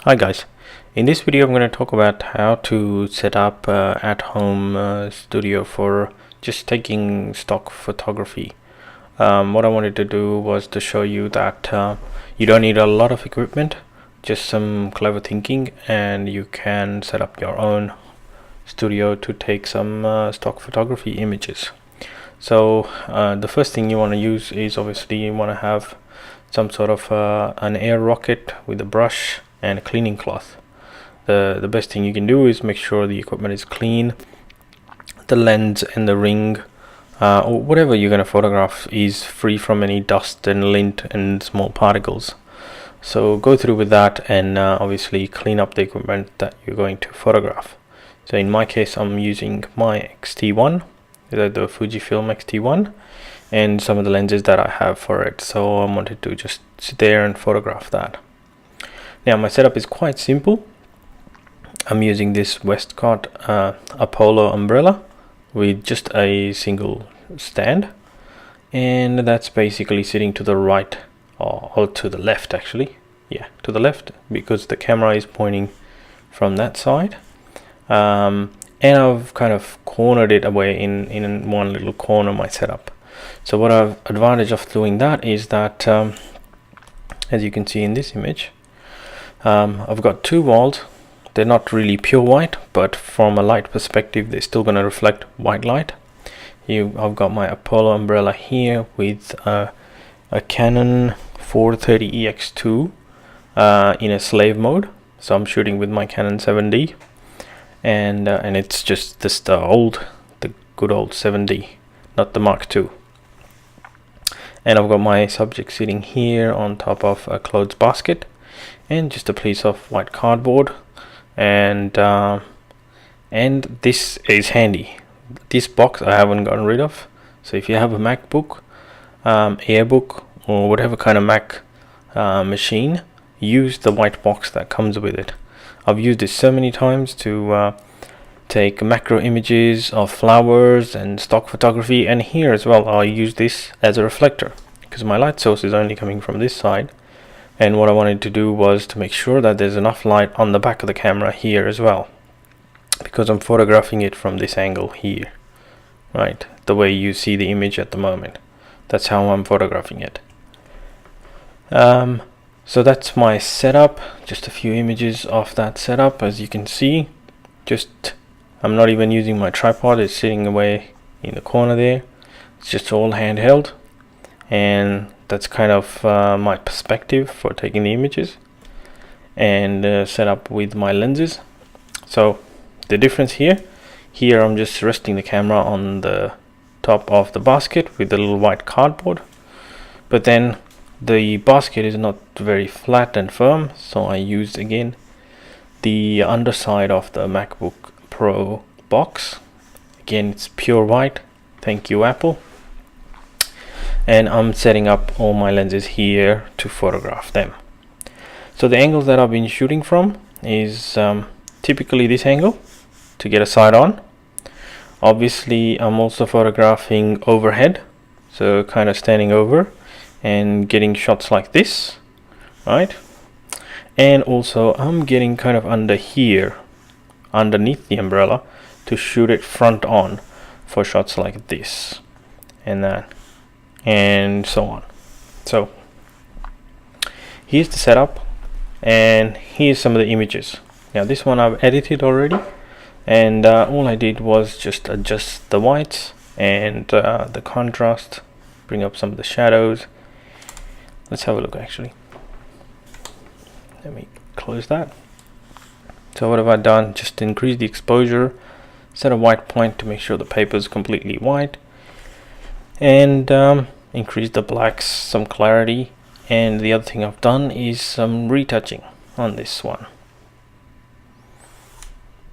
Hi guys, in this video I'm going to talk about how to set up at-home studio for just taking stock photography. What I wanted to do was to show you that you don't need a lot of equipment, just some clever thinking, and you can set up your own studio to take some stock photography images. So the first thing you want to use is obviously you want to have some sort of an air rocket with a brush and a cleaning cloth. The best thing you can do is make sure the equipment is clean, the lens and the ring or whatever you're going to photograph is free from any dust and lint and small particles. So go through with that and obviously clean up the equipment that you're going to photograph. So in my case I'm using my X-T1, the Fujifilm X-T1, and some of the lenses that I have for it. So I wanted to just sit there and photograph that. Now my setup is quite simple. I'm using this Westcott Apollo umbrella with just a single stand, and that's basically sitting to the right or to the left actually. Yeah, to the left, because the camera is pointing from that side. And I've kind of cornered it away in one little corner of my setup. So what advantage of doing that is that as you can see in this image, I've got two walls. They're not really pure white, but from a light perspective they're still going to reflect white light. I've got my Apollo umbrella here with a Canon 430 EX2 in a slave mode. So I'm shooting with my Canon 7D, and it's just this the good old 7D, not the Mark II. And I've got my subject sitting here on top of a clothes basket and just a piece of white cardboard, and this is handy. This box I haven't gotten rid of. So if you have a MacBook, Airbook, or whatever kind of Mac machine, use the white box that comes with it. I've used it so many times to take macro images of flowers and stock photography, and here as well I use this as a reflector because my light source is only coming from this side, and what I wanted to do was to make sure that there's enough light on the back of the camera here as well, because I'm photographing it from this angle here, right, the way you see the image at the moment. That's how I'm photographing it. So that's my setup, just a few images of that setup. As you can see, I'm not even using my tripod, it's sitting away in the corner there. It's just all handheld, and that's kind of my perspective for taking the images, and set up with my lenses. So the difference here I'm just resting the camera on the top of the basket with a little white cardboard, but then the basket is not very flat and firm, so I used again the underside of the MacBook Pro box. Again, it's pure white, thank you Apple, and I'm setting up all my lenses here to photograph them. So the angles that I've been shooting from is typically this angle to get a side on. Obviously I'm also photographing overhead, so kind of standing over and getting shots like this, right? And also I'm getting kind of under here, underneath the umbrella, to shoot it front on for shots like this and that, and so on. So here's the setup, and here's some of the images. Now this one I've edited already, and all I did was just adjust the whites and the contrast, bring up some of the shadows. Let's have a look actually. Let me close that. So what have I done? Just increase the exposure, set a white point to make sure the paper is completely white, and increase the blacks, some clarity. And the other thing I've done is some retouching on this one.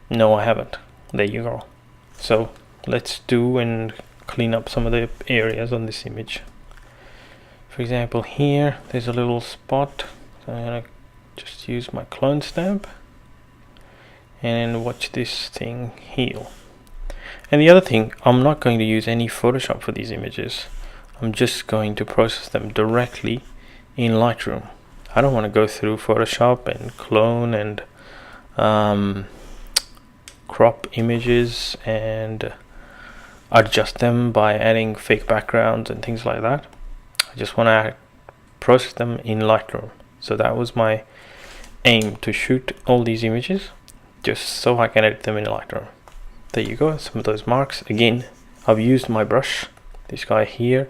No, I haven't. There you go. So let's do and clean up some of the areas on this image. For example, here there's a little spot, so I'm gonna just use my clone stamp and watch this thing heal. And the other thing, I'm not going to use any Photoshop for these images. I'm just going to process them directly in Lightroom. I don't want to go through Photoshop and clone and crop images and adjust them by adding fake backgrounds and things like that. I just want to process them in Lightroom. So that was my aim, to shoot all these images just so I can edit them in Lightroom. There you go, some of those marks. Again, I've used my brush, this guy here,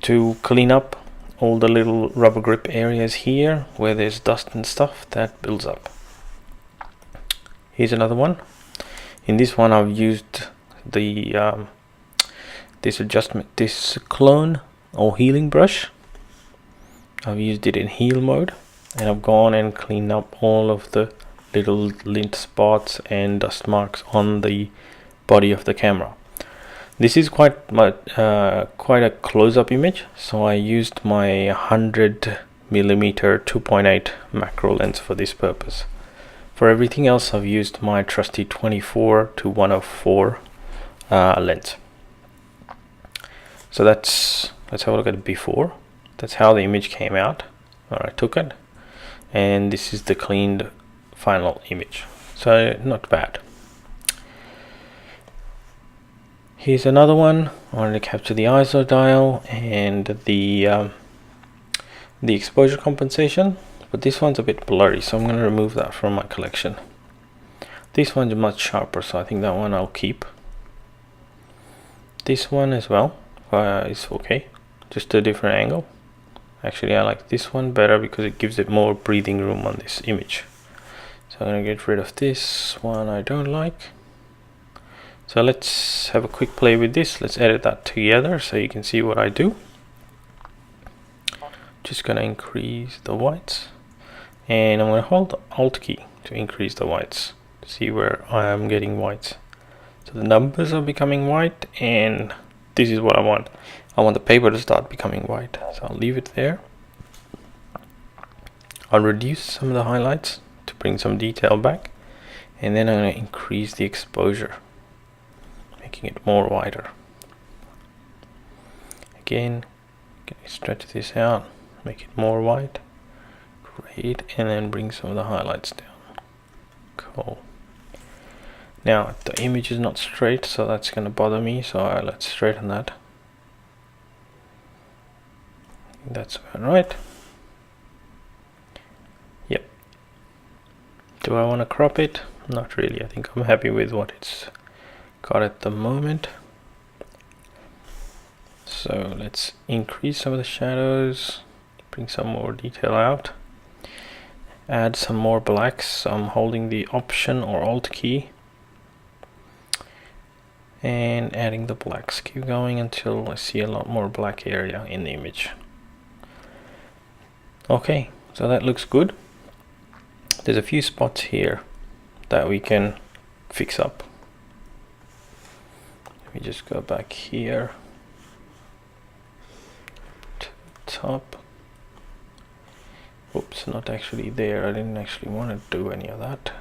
to clean up all the little rubber grip areas here where there's dust and stuff that builds up. Here's another one. In this one I've used the this clone or healing brush. I've used it in heal mode, and I've gone and cleaned up all of the little lint spots and dust marks on the body of the camera. This is quite a close-up image, so I used my 100mm 2.8 macro lens for this purpose. For everything else, I've used my trusty 24 to 104 lens. So let's have a look at it before. That's how the image came out. I took it, and this is the cleaned final image. So not bad. Here's another one. I wanted to capture the ISO dial and the exposure compensation, but this one's a bit blurry, so I'm going to remove that from my collection. This one's much sharper, so I think that one I'll keep. This one as well is okay, just a different angle. Actually, I like this one better because it gives it more breathing room on this image. So I'm going to get rid of this one I don't like. So let's have a quick play with this. Let's edit that together so you can see what I do. Just going to increase the whites, and I'm going to hold the Alt key to increase the whites to see where I am getting whites. So the numbers are becoming white, and this is what I want. I want the paper to start becoming white, so I'll leave it there. I'll reduce some of the highlights to bring some detail back, and then I'm going to increase the exposure, making it more wider. Again, stretch this out, make it more white. Great, and then bring some of the highlights down. Cool. Now the image is not straight, so that's going to bother me, so let's straighten that. That's about right. Yep. Do I want to crop it? Not really. I think I'm happy with what it's got at the moment. So let's increase some of the shadows, bring some more detail out, add some more blacks. So I'm holding the Option or Alt key and adding the blacks. Keep going until I see a lot more black area in the image. Okay, so that looks good. There's a few spots here that we can fix up. Let me just go back here to the top. Oops, not actually there. I didn't actually want to do any of that.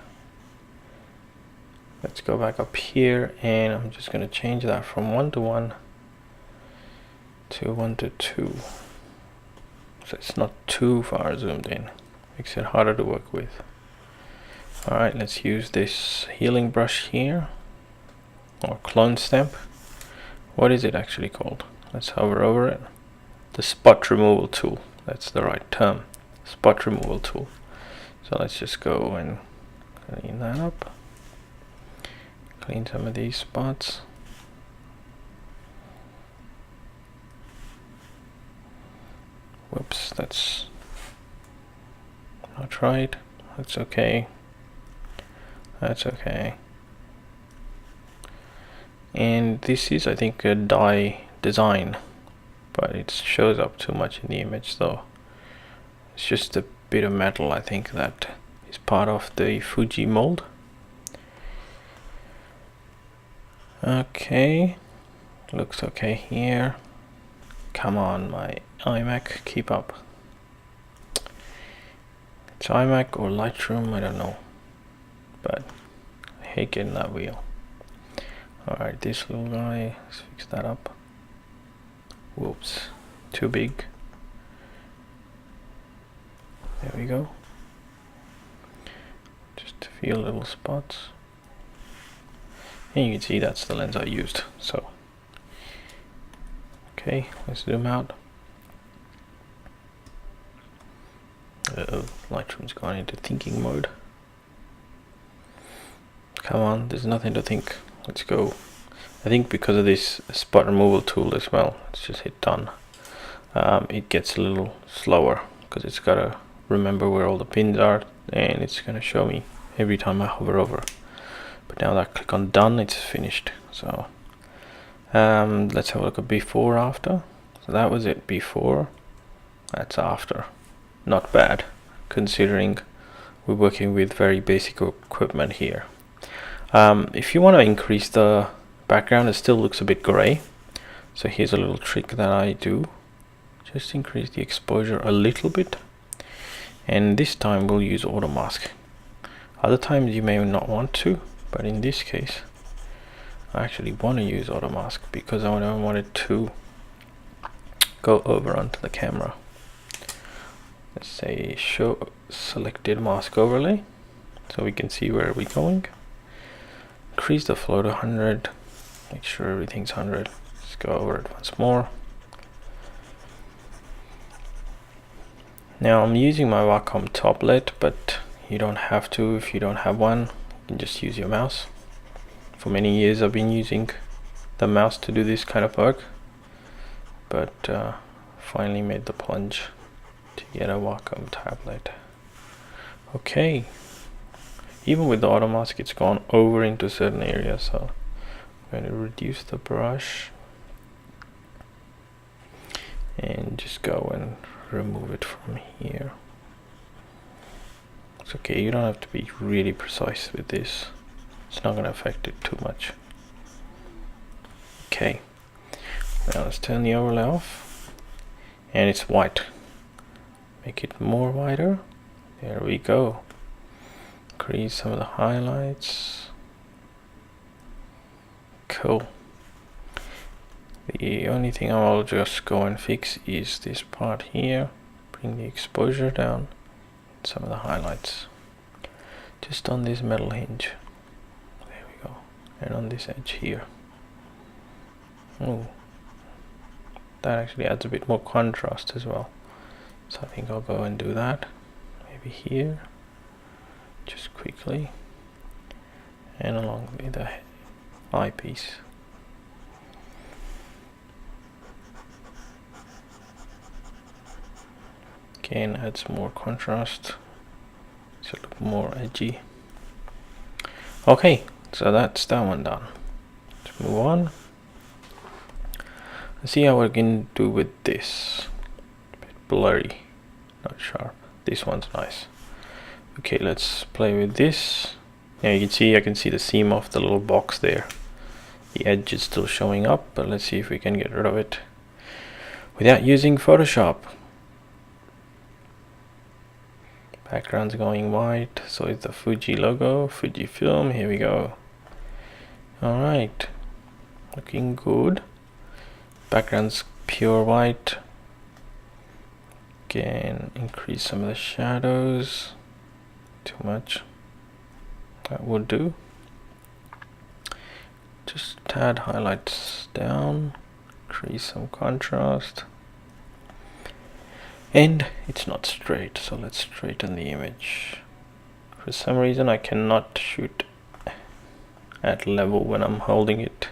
Let's go back up here, and I'm just going to change that from 1 to 1 to 1 to 2. So it's not too far zoomed in. Makes it harder to work with. Alright, let's use this healing brush here, or clone stamp. What is it actually called? Let's hover over it. The spot removal tool. That's the right term. Spot removal tool. So let's just go and clean that up. Clean some of these spots. Whoops, that's not right. That's okay. That's okay. And this is, I think, a dye design, but it shows up too much in the image, so it's just a bit of metal, I think, that is part of the Fuji mold. Okay, looks okay here. Come on, my iMac, keep up. It's iMac or Lightroom, I don't know, but I hate getting that wheel. Alright, this little guy, let's fix that up. Whoops, too big. There we go. Just a few little spots. And you can see that's the lens I used. So, okay, let's zoom out. Lightroom's gone into thinking mode. Come on, there's nothing to think. Let's go. I think because of this spot removal tool as well, let's just hit done. It gets a little slower because it's got to remember where all the pins are, and it's going to show me every time I hover over. But now that I click on done, it's finished. So let's have a look at before, after. So that was it before, that's after. Not bad, considering we're working with very basic equipment here. If you want to increase the background, it still looks a bit gray. So here's a little trick that I do. Just increase the exposure a little bit. And this time we'll use auto mask. Other times you may not want to, but in this case I actually want to use auto mask because I don't want it to go over onto the camera. Let's say show selected mask overlay so we can see where we're going. Increase the flow to 100. Make sure everything's 100. Let's go over it once more. Now I'm using my Wacom tablet, but you don't have to if you don't have one. You can just use your mouse. For many years I've been using the mouse to do this kind of work, but finally made the plunge to get a Wacom tablet. Okay, even with the auto mask it's gone over into certain areas, so I'm going to reduce the brush and just go and remove it from here. It's okay, you don't have to be really precise with this. It's not going to affect it too much. Okay, now let's turn the overlay off, and it's white. Make it more whiter. There we go. Increase some of the highlights. Cool. The only thing I'll just go and fix is this part here. Bring the exposure down. Some of the highlights. Just on this metal hinge. There we go. And on this edge here. Oh, that actually adds a bit more contrast as well. So I think I'll go and do that. Maybe here. Just quickly. And along with the eyepiece. Again, adds more contrast. So look more edgy. Okay, so that's that one done. Let's move on. Let's see how we can do with this. A bit blurry, not sharp. This one's nice. Okay, let's play with this. Yeah, you can see, I can see the seam of the little box there. The edge is still showing up, but let's see if we can get rid of it without using Photoshop. Background's going white, so it's the Fuji logo, Fujifilm. Here we go. Alright, looking good. Background's pure white. Again, increase some of the shadows. Too much. That would do. Just tad highlights down. Increase some contrast. And it's not straight, so let's straighten the image. For some reason I cannot shoot at level when I'm holding it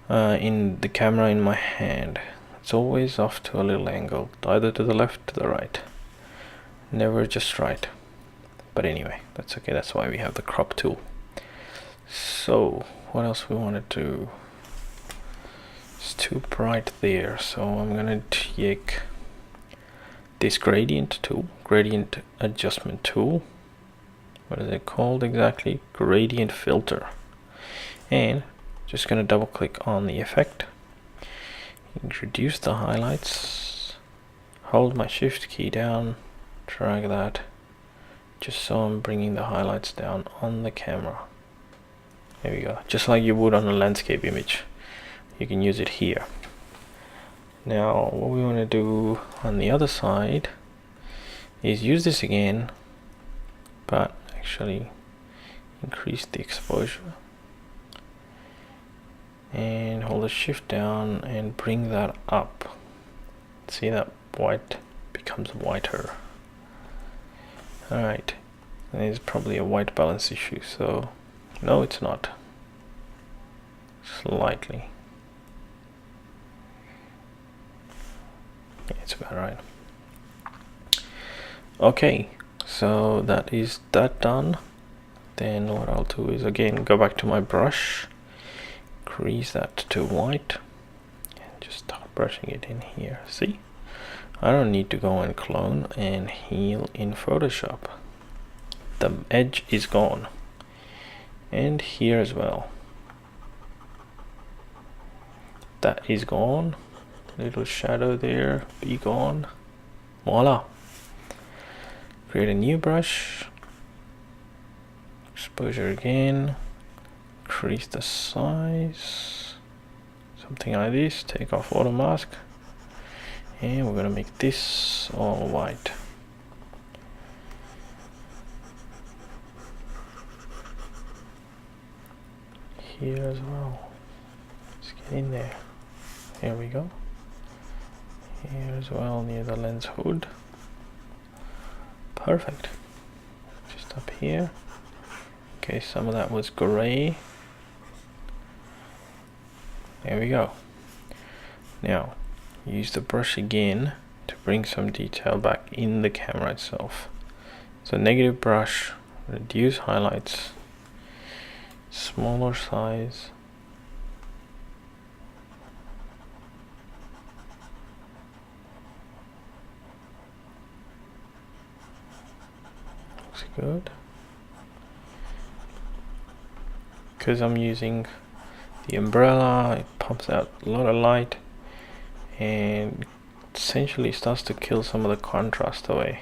in the camera in my hand. It's always off to a little angle, either to the left, to the right. Never just right. But anyway, that's okay, that's why we have the crop tool. So, what else we want to do? It's too bright there, so I'm gonna take this gradient tool, gradient adjustment tool. What is it called exactly? Gradient filter. And just gonna double click on the effect. Introduce the highlights. Hold my shift key down, drag that, just so I'm bringing the highlights down on the camera. There we go, just like you would on a landscape image. You can use it here. Now what we want to do on the other side is use this again, but actually increase the exposure and hold the shift down and bring that up. See that white becomes whiter. Alright, there's probably a white balance issue, so no, it's not. Slightly. Yeah, it's about right. Okay, so that is that done. Then what I'll do is again go back to my brush, increase that to white, and just start brushing it in here. See, I don't need to go and clone and heal in Photoshop. The edge is gone, and here as well. That is gone. Little shadow there, be gone. Voila. Create a new brush. Exposure again. Increase the size. Something like this. Take off auto mask. And we're gonna make this all white. Here as well. Let's get in there. Here we go. Here as well, near the lens hood. Perfect. Just up here. Okay, some of that was gray. There we go. Now, use the brush again to bring some detail back in the camera itself. So negative brush, reduce highlights, smaller size. Looks good. Because I'm using the umbrella, it pumps out a lot of light and essentially starts to kill some of the contrast away.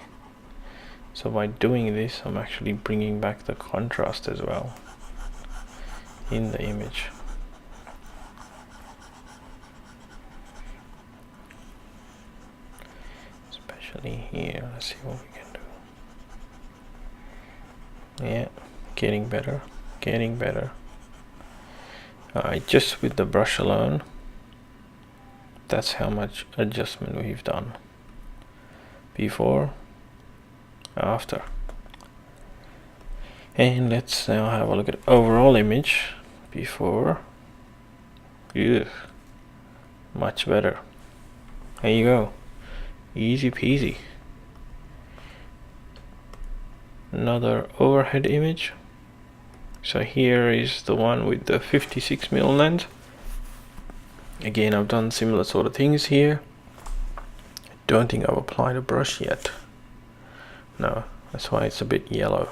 So by doing this, I'm actually bringing back the contrast as well in the image. Especially here, let's see what we can do. Yeah, getting better, getting better. Alright, just with the brush alone, that's how much adjustment we've done. Before, after. And let's now have a look at overall image. Before, yeah, much better. There you go, easy peasy. Another overhead image. So here is the one with the 56mm lens. Again, I've done similar sort of things here. I don't think I've applied a brush yet. No, that's why it's a bit yellow.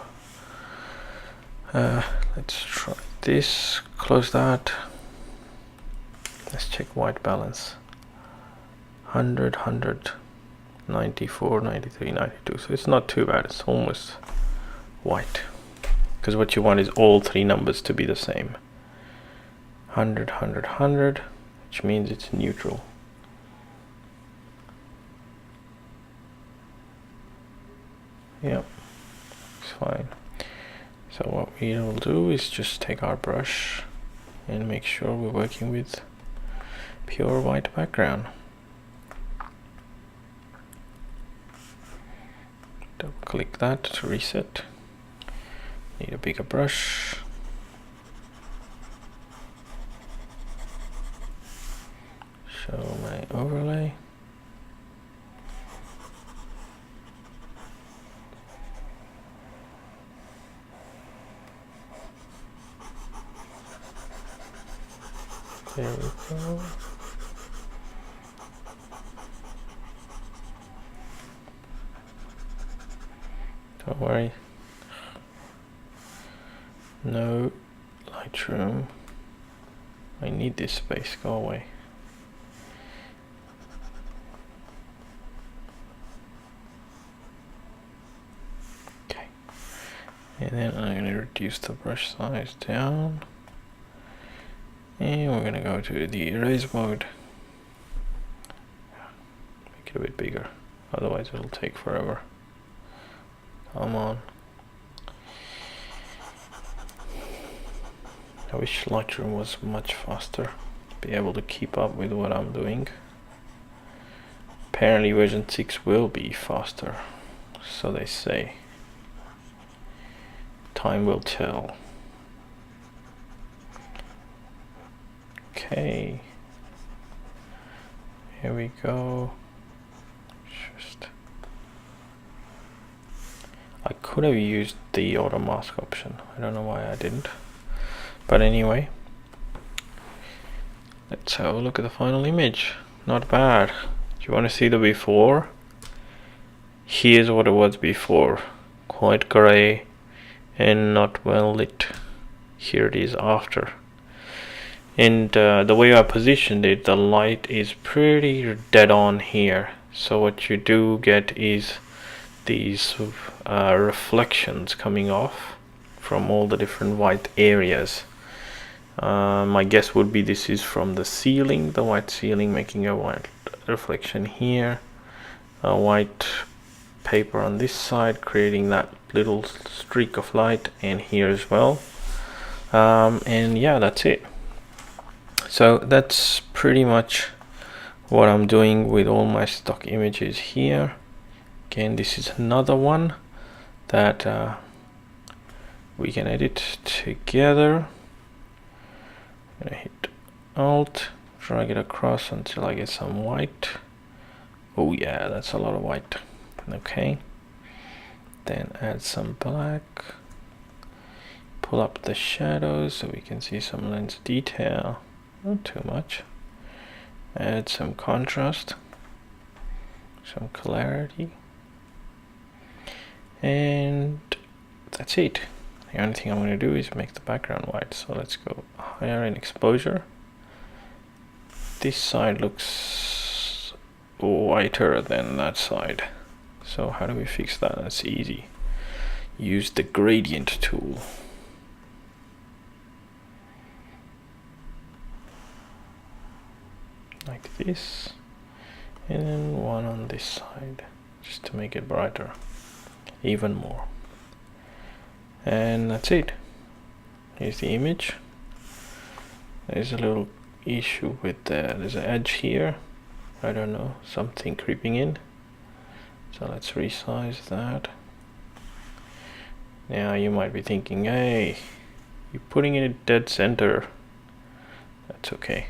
Let's try this, close that. Let's check white balance. 100, 100, 94, 93, 92. So it's not too bad, it's almost white. Because what you want is all three numbers to be the same. 100, 100, 100, which means it's neutral. Yep, it's fine. So what we'll do is just take our brush and make sure we're working with pure white background. Double click that to reset. Need a bigger brush. Show my overlay. There we go. Don't worry. No Lightroom. I need this space, go away. Okay. And then I'm going to reduce the brush size down. And we're going to go to the erase mode. Make it a bit bigger, otherwise it'll take forever. Come on. I wish Lightroom was much faster to be able to keep up with what I'm doing. Apparently version 6 will be faster, so they say. Time will tell. Okay, here we go. I could have used the auto mask option. I don't know why I didn't. But anyway, let's have a look at the final image. Not bad. Do you want to see the before? Here's what it was before. Quite grey and not well lit. Here it is after. And the way I positioned it, the light is pretty dead on here. So what you do get is these reflections coming off from all the different white areas. My guess would be this is from the ceiling, the white ceiling, making a white reflection here, a white paper on this side creating that little streak of light, and here as well. And yeah, that's it. So that's pretty much what I'm doing with all my stock images here. Again, this is another one that we can edit together. I'm gonna hit Alt, drag it across until I get some white. Oh yeah, that's a lot of white. Okay, then add some black, pull up the shadows so we can see some lens detail, not too much. Add some contrast, some clarity, and that's it. The only thing I'm going to do is make the background white. So let's go higher in exposure. This side looks whiter than that side. So how do we fix that? That's easy. Use the gradient tool. Like this. And then one on this side, just to make it brighter even more. And that's it. Here's the image. There's a little issue with there's an edge here. I don't know, something creeping in. So let's resize that. Now you might be thinking, hey, you're putting it in dead center. That's okay.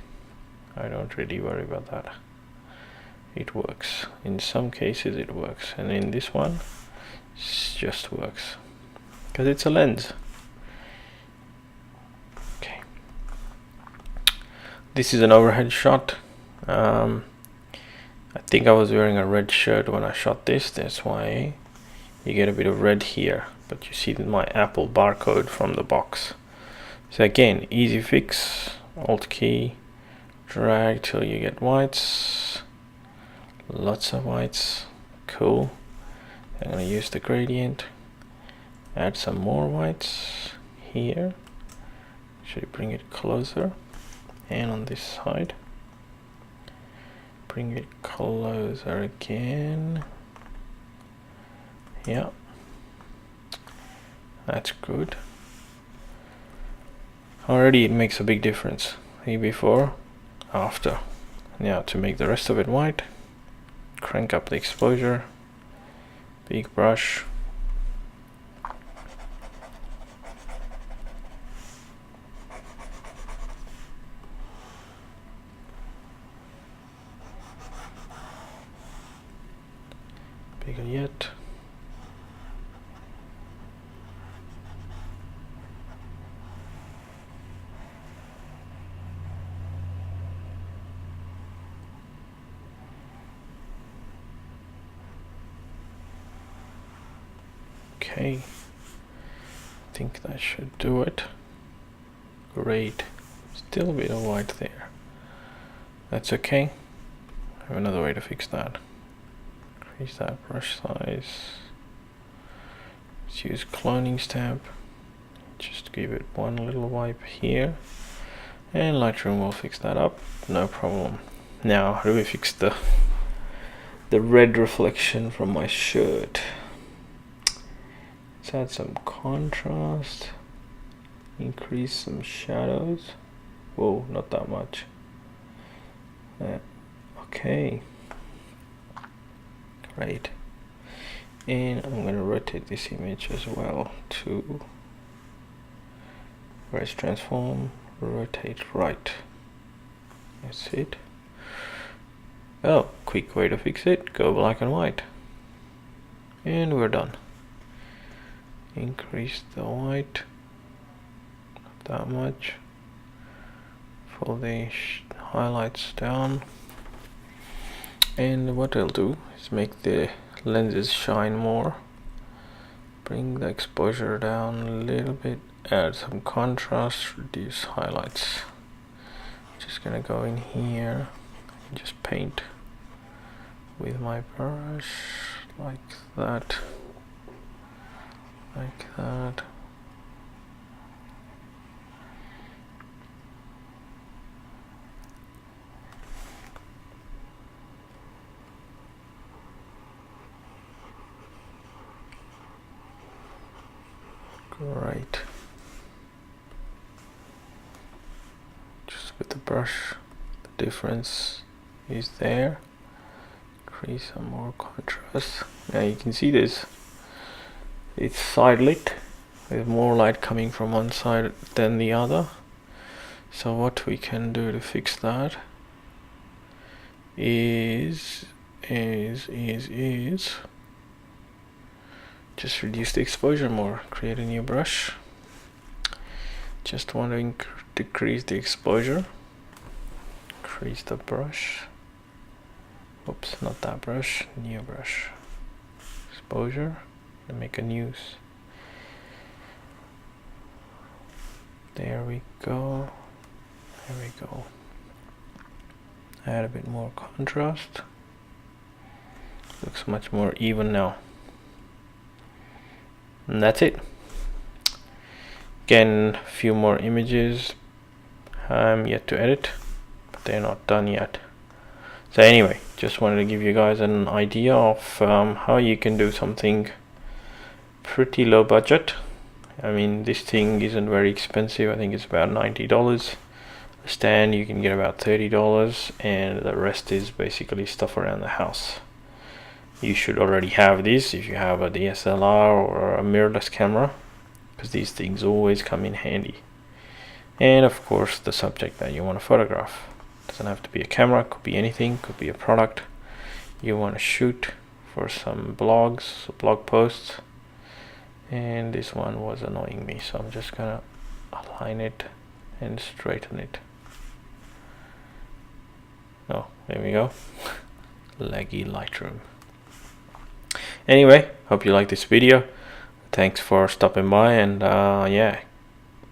I don't really worry about that. It works. In some cases it works, and in this one it just works because it's a lens. Okay, this is an overhead shot. I think I was wearing a red shirt when I shot this, that's why you get a bit of red here, but you see my Apple barcode from the box. So again, easy fix, Alt key, drag till you get whites, lots of whites, cool. I'm going to use the gradient, add some more whites here, actually bring it closer, and on this side bring it closer again. Yeah, that's good. Already it makes a big difference. See, before, after. Now to make the rest of it white, crank up the exposure, big brush, bigger yet. Okay, I think that should do it. Great, still a bit of white there. That's okay. I have another way to fix that. Increase that brush size. Let's use cloning stamp. Just give it one little wipe here, and Lightroom will fix that up, no problem. Now, how do we fix the red reflection from my shirt? Let's add some contrast, increase some shadows. Whoa, not that much. Okay, great. And I'm going to rotate this image as well to res transform, rotate right. That's it. Oh, quick way to fix it, go black and white. And we're done. Increase the white, not that much. Pull the highlights down. And what I'll do is make the lenses shine more. Bring the exposure down a little bit, add some contrast, reduce highlights. Just gonna go in here and just paint with my brush like that, like that. Great. Just with the brush, the difference is there. Increase some more contrast. Now you can see this. It's side lit with more light coming from one side than the other. So what we can do to fix that is just reduce the exposure more, create a new brush. Just want to decrease the exposure, increase the brush. Oops, not that brush, new brush. Exposure, and make a new. There we go. There we go. Add a bit more contrast. Looks much more even now. And that's it. Again, a few more images I'm yet to edit, but they're not done yet. So anyway, just wanted to give you guys an idea of how you can do something pretty low budget. I mean, this thing isn't very expensive. I think it's about $90. A stand you can get about $30, and the rest is basically stuff around the house. You should already have this if you have a DSLR or a mirrorless camera, because these things always come in handy. And of course the subject that you want to photograph. Doesn't have to be a camera, could be anything, could be a product you want to shoot for some blogs, blog posts. And this one was annoying me, so I'm just gonna align it and straighten it. Oh, there we go. Laggy Lightroom. Anyway, hope you like this video. Thanks for stopping by, and yeah,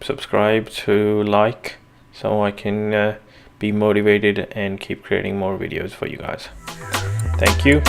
subscribe to like so I can be motivated and keep creating more videos for you guys. Thank you.